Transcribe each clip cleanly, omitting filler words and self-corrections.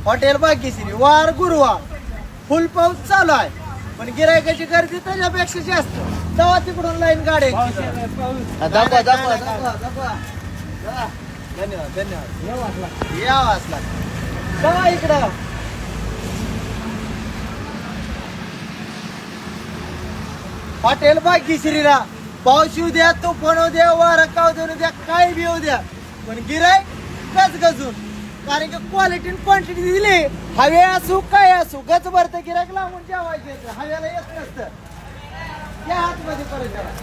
hotel Bhagyashree वार गुरुवार फुल पाऊस चालू आहे पण गिरायकाची गर्दी त्याच्यापेक्षा जास्त तेव्हा तिकडून लाईन गाडी धन्यवाद धन्यवाद या वाचला तेव्हा इकडं हॉटेल भाग्यश्रीला पाऊस येऊ द्या तुफान होऊ द्या वारा काव देऊ द्या काय बी येऊ द्या पण गिराय गजगजून कारण की क्वालिटी क्वांटिटी दिली हवे असू काय असू गच भरतं गिरायक लावून जेवायचं येतं हव्याला येत नसतं त्या हातमध्ये करायचं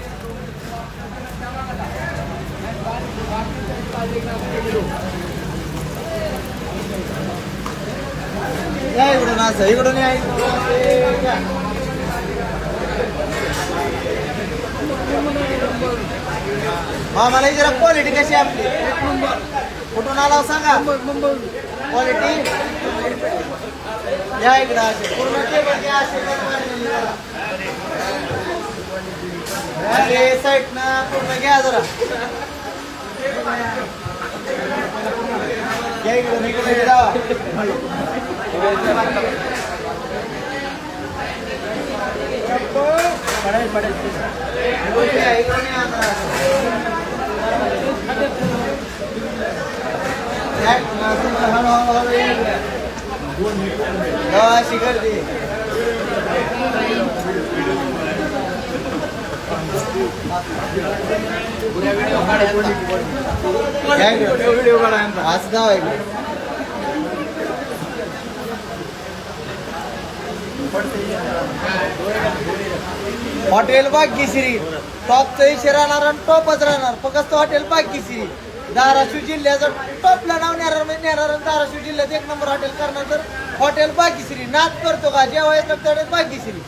या इकडून असं इकडून या मला जरा क्वालिटी कशी आपली कुठून आला सांगा क्वालिटी या इकडं असे पूर्ण टेबल घ्या असे साईड ना पूर्ण घ्या जरा घ्या इकडून इकडे जावा पडेल पडेल अशी गर्दी व्हिडिओ काढा असं जाव हॉटेल भाग्यश्री टॉपचा इशे राहणार आणि टॉपच राहणार फक्त हॉटेल भाग्यश्री धाराशिव जिल्ह्याचं टॉपला नाव नेणार धाराशिव जिल्ह्यात एक नंबर हॉटेल करणार तर हॉटेल भाग्यश्री नाच करतो का जेव्हा येतात भाग्यश्री